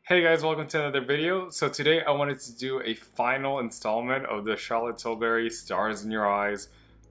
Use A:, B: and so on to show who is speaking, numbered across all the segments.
A: Hey guys, welcome to another video. So today I wanted to do a final installment of the Charlotte Tilbury Stars in Your Eyes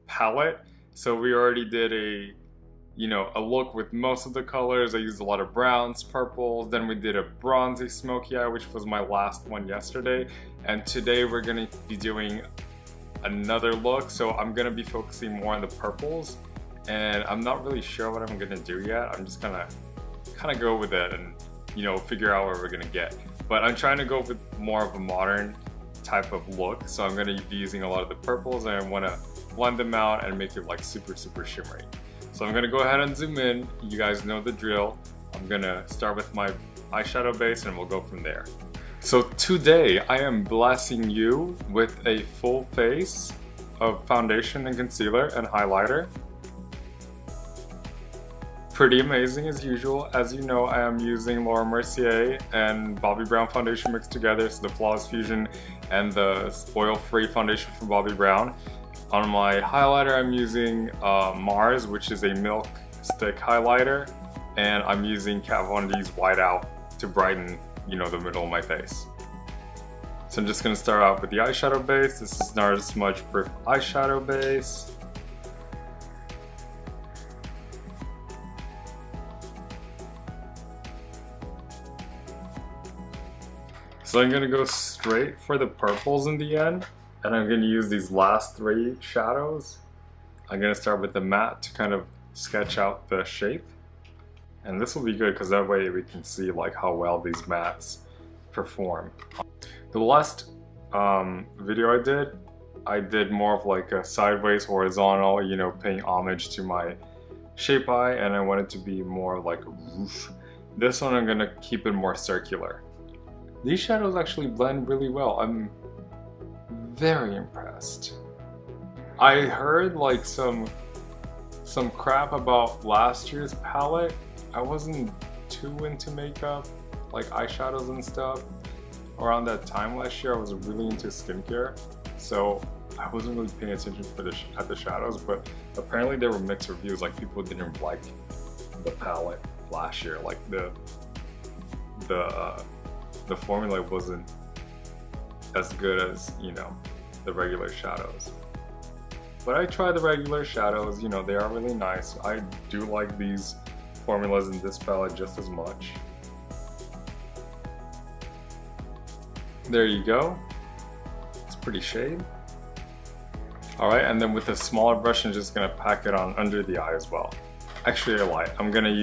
A: palette. So we already did a look with most of the colors. I used a lot of browns, purples, then we did a bronzy smoky eye, which was my last one yesterday. And today we're gonna be doing another look. So I'm gonna be focusing more on the purples, and I'm not really sure what I'm gonna do yet. I'm just gonna kind of go with it and figure out where we're gonna get. But I'm trying to go with more of a modern type of look, so I'm gonna be using a lot of the purples, and I wanna blend them out and make it like super shimmery. So I'm gonna go ahead and zoom in. You guys know the drill. I'm gonna start with my eyeshadow base and we'll go from there. So today I am blessing you with a full face of foundation and concealer and highlighter. Pretty amazing as usual. As you know, I am using Laura Mercier and Bobbi Brown foundation mixed together, so the Flawless Fusion and the oil-free foundation from Bobbi Brown. On my highlighter, I'm using Mars, which is a milk stick highlighter, and I'm using Kat Von D's White Out to brighten, the middle of my face. So I'm just gonna start out with the eyeshadow base. This is NARS Smudge Proof eyeshadow base. So I'm gonna go straight for the purples in the end, and I'm gonna use these last three shadows. I'm gonna start with the matte to kind of sketch out the shape. And this will be good because that way we can see like how well these mattes perform. The last video I did more of like a sideways horizontal, paying homage to my shape eye, and I want it to be more like a whoosh. This one I'm gonna keep it more circular. These shadows actually blend really well. I'm very impressed. I heard like some crap about last year's palette. I wasn't too into makeup, like eyeshadows and stuff. Around that time last year, I was really into skincare, so I wasn't really paying attention at the shadows. But apparently there were mixed reviews. Like people didn't like the palette last year. Like the formula wasn't as good as, the regular shadows. But I tried the regular shadows, they are really nice. I do like these formulas in this palette just as much. There you go. It's a pretty shade. Alright, and then with a smaller brush, I'm just gonna pack it on under the eye as well. Actually, I lied. I'm gonna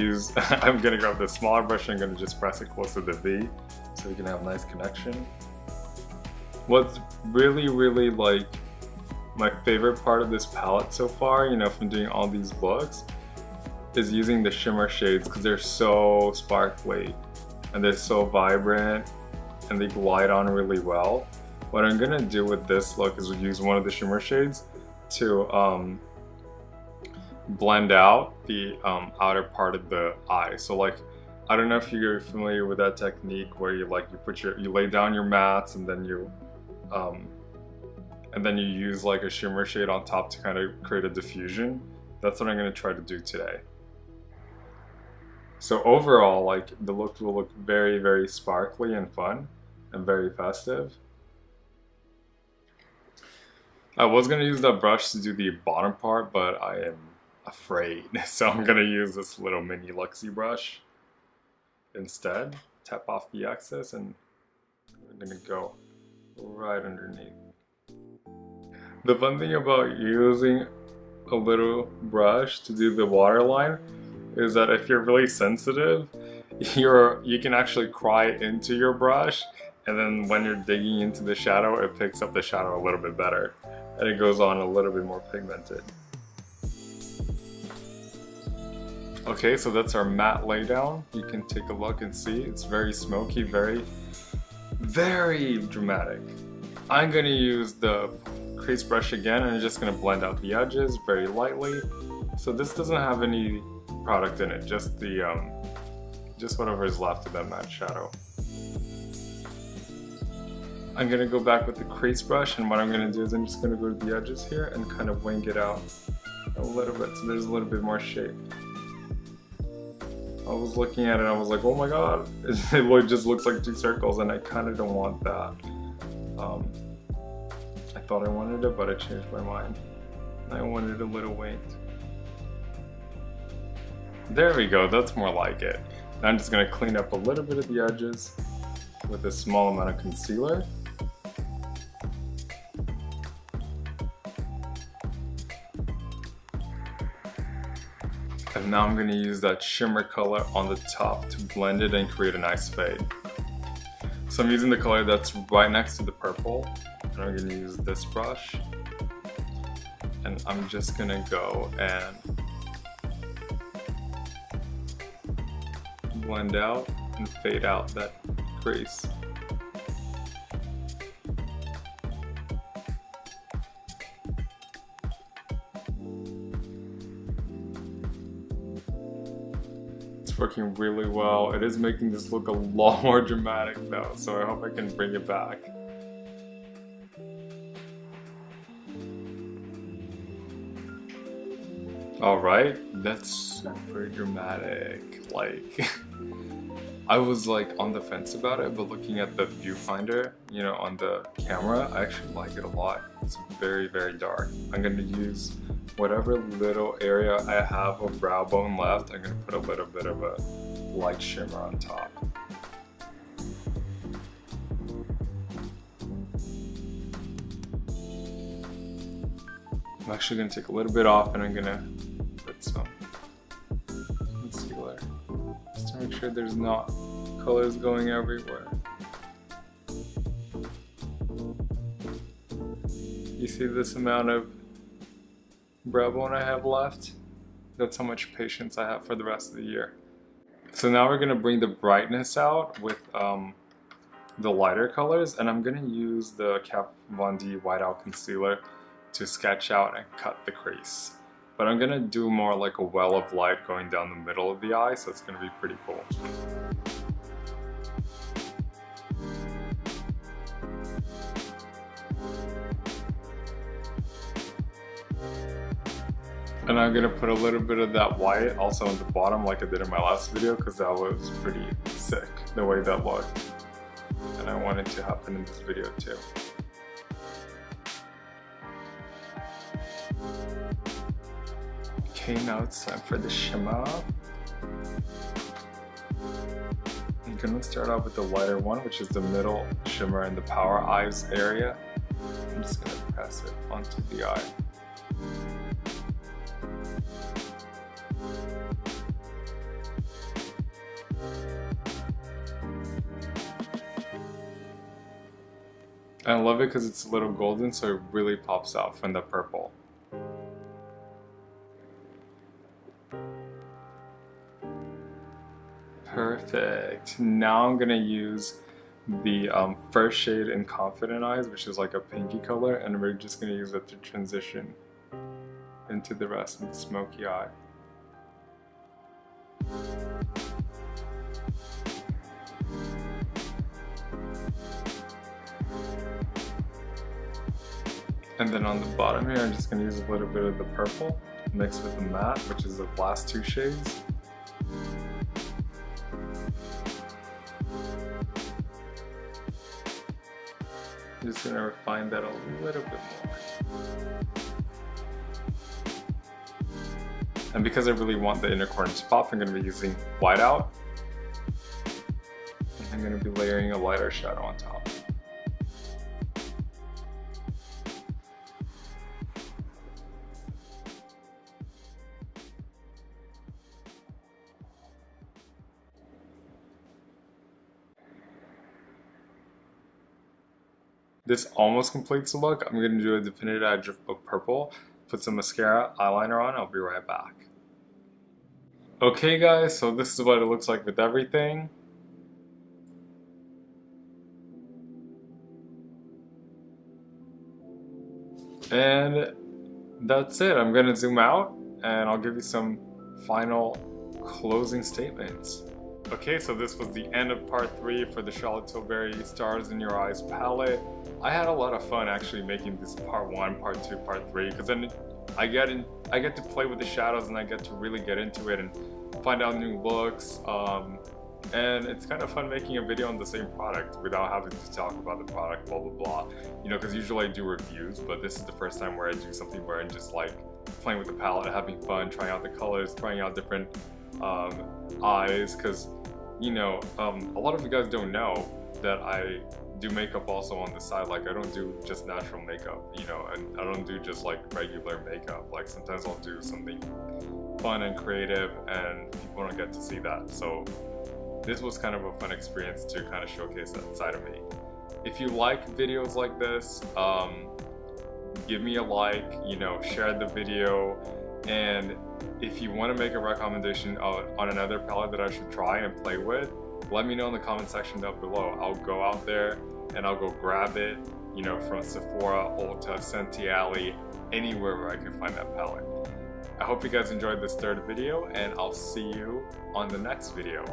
A: grab the smaller brush and I'm gonna just press it close to the V so we can have a nice connection. What's really like my favorite part of this palette so far, from doing all these looks, is using the shimmer shades because they're so sparkly and they're so vibrant and they glide on really well. What I'm gonna do with this look is use one of the shimmer shades to blend out the outer part of the eye. So like, I don't know if you're familiar with that technique where you lay down your mattes and then you use like a shimmer shade on top to kind of create a diffusion. That's what I'm going to try to do today. So overall, like, the look will look very sparkly and fun and very festive. I was going to use that brush to do the bottom part, but I am afraid, so I'm going to use this little mini Luxie brush instead. Tap off the excess and we're going to go right underneath. The fun thing about using a little brush to do the waterline is that if you're really sensitive, you can actually cry into your brush, and then when you're digging into the shadow, it picks up the shadow a little bit better and it goes on a little bit more pigmented. Okay, so that's our matte laydown. You can take a look and see it's very smoky, very dramatic. I'm gonna use the crease brush again, and I'm just gonna blend out the edges very lightly. So this doesn't have any product in it, just whatever is left of that matte shadow. I'm gonna go back with the crease brush, and what I'm gonna do is I'm just gonna go to the edges here and kind of wing it out a little bit so there's a little bit more shape. I was looking at it and I was like, oh my god, it just looks like 2 circles, and I kind of don't want that. I thought I wanted it, but I changed my mind. I wanted a little winged. There we go, that's more like it. Now I'm just going to clean up a little bit of the edges with a small amount of concealer. And now I'm going to use that shimmer color on the top to blend it and create a nice fade. So I'm using the color that's right next to the purple, and I'm going to use this brush. And I'm just going to go and blend out and fade out that crease. It's working really well. It is making this look a lot more dramatic though, so I hope I can bring it back. Alright, that's super dramatic. Like, I was like on the fence about it, but looking at the viewfinder, you know, on the camera, I actually like it a lot. It's very, very dark. I'm going to use whatever little area I have of brow bone left. I'm going to put a little bit of a light shimmer on top. I'm actually going to take a little bit off, and I'm going to put some concealer just to make sure there's not colors going everywhere. You see this amount of brow bone I have left? That's how much patience I have for the rest of the year. So now we're going to bring the brightness out with the lighter colors, and I'm going to use the Kat Von D Whiteout Concealer to sketch out and cut the crease. But I'm gonna do more like a well of light going down the middle of the eye, so it's gonna be pretty cool. And I'm gonna put a little bit of that white also on the bottom like I did in my last video, because that was pretty sick, the way that looked. And I want it to happen in this video too. Okay, now it's time for the shimmer. I'm gonna start off with the lighter one, which is the middle shimmer in the power eyes area. I'm just gonna press it onto the eye. I love it because it's a little golden, so it really pops out from the purple. Perfect. Now I'm gonna use the first shade in Confident Eyes, which is like a pinky color, and we're just gonna use it to transition into the rest of the smoky eye. And then on the bottom here, I'm just gonna use a little bit of the purple mixed with the matte, which is the last 2 shades. I'm just going to refine that a little bit more. And because I really want the inner corner to pop, I'm going to be using Whiteout. And I'm going to be layering a lighter shadow on top. This almost completes the look. I'm going to do a definitive edge of purple, put some mascara, eyeliner on. I'll be right back. Okay guys, so this is what it looks like with everything. And that's it. I'm going to zoom out and I'll give you some final closing statements. Okay, so this was the end of part 3 for the Charlotte Tilbury Stars in Your Eyes palette. I had a lot of fun actually making this part 1, part 2, part 3, because then I get to play with the shadows and I get to really get into it and find out new looks, and it's kind of fun making a video on the same product without having to talk about the product, blah blah blah. You know, because usually I do reviews, but this is the first time where I do something where I'm just like playing with the palette, having fun, trying out the colors, trying out different eyes, because you know, a lot of you guys don't know that I do makeup also on the side. Like, I don't do just natural makeup, you know, and I don't do just like regular makeup. Like, sometimes I'll do something fun and creative, and people don't get to see that. So this was kind of a fun experience to kind of showcase that side of me. If you like videos like this, give me a like, you know, share the video, and if you want to make a recommendation on another palette that I should try and play with, let me know in the comment section down below. I'll go out there and I'll go grab it, you know, from Sephora, Ulta, Sentiali, anywhere where I can find that palette. I hope you guys enjoyed this third video, and I'll see you on the next video.